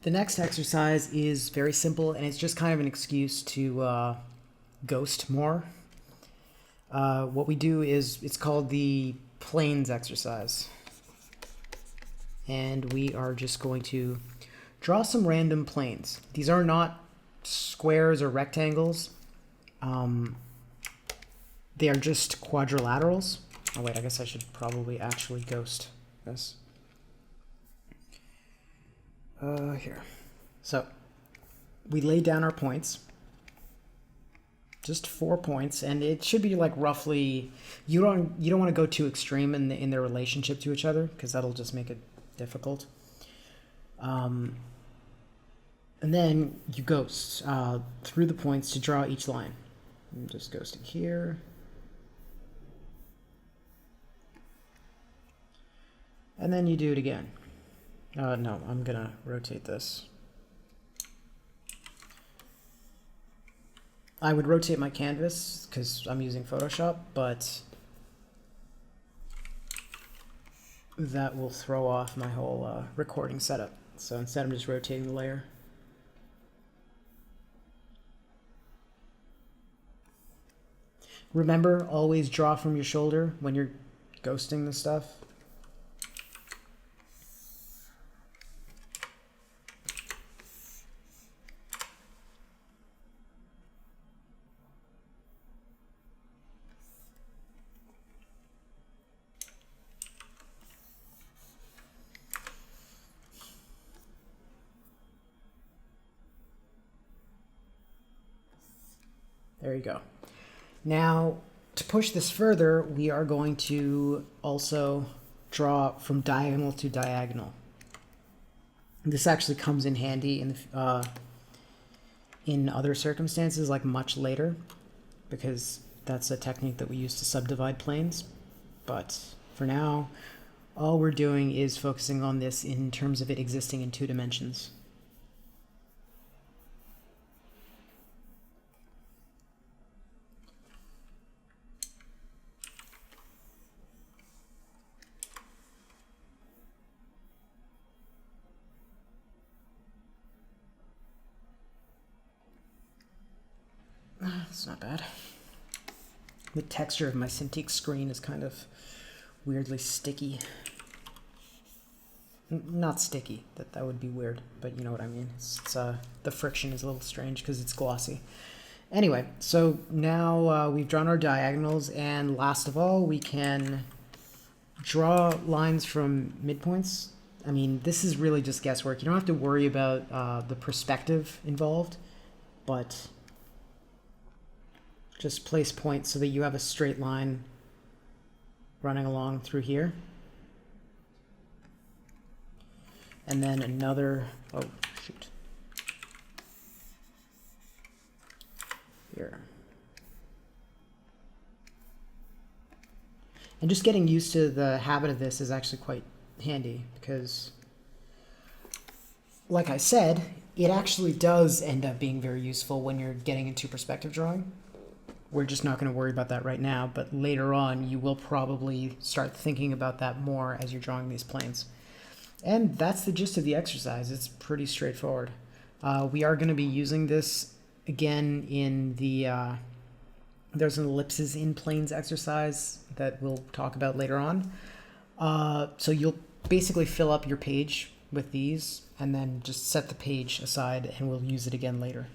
The next exercise is very simple, and it's just kind of an excuse to ghost more. What we do is, it's called the planes exercise. And we are just going to draw some random planes. These are not squares or rectangles. They are just quadrilaterals. Oh wait, I guess I should probably actually ghost this. Here. So we lay down our points, just 4 points, and it should be like roughly. You don't want to go too extreme in their relationship to each other, because that'll just make it difficult. And then you ghost through the points to draw each line. I'm just ghosting here. And then you do it again. No, I'm gonna rotate this. I would rotate my canvas because I'm using Photoshop, but that will throw off my whole recording setup. So instead I'm just rotating the layer. Remember, always draw from your shoulder when you're ghosting the stuff. There you go. Now, to push this further, we are going to also draw from diagonal to diagonal. This actually comes in handy in other circumstances, like much later, because that's a technique that we use to subdivide planes. But for now, all we're doing is focusing on this in terms of it existing in 2 dimensions. It's not bad. The texture of my Cintiq screen is kind of weirdly sticky. Not sticky, that would be weird, but you know what I mean. It's the friction is a little strange because it's glossy. Anyway, so now we've drawn our diagonals, and last of all, we can draw lines from midpoints. I mean, this is really just guesswork. You don't have to worry about the perspective involved, but just place points so that you have a straight line running along through here. And then another, oh shoot, here. And just getting used to the habit of this is actually quite handy, because like I said, it actually does end up being very useful when you're getting into perspective drawing. We're just not going to worry about that right now, but later on you will probably start thinking about that more as you're drawing these planes. And that's the gist of the exercise. It's pretty straightforward. We are going to be using this again in the there's an ellipses in planes exercise that we'll talk about later on. So you'll basically fill up your page with these and then just set the page aside, and we'll use it again later.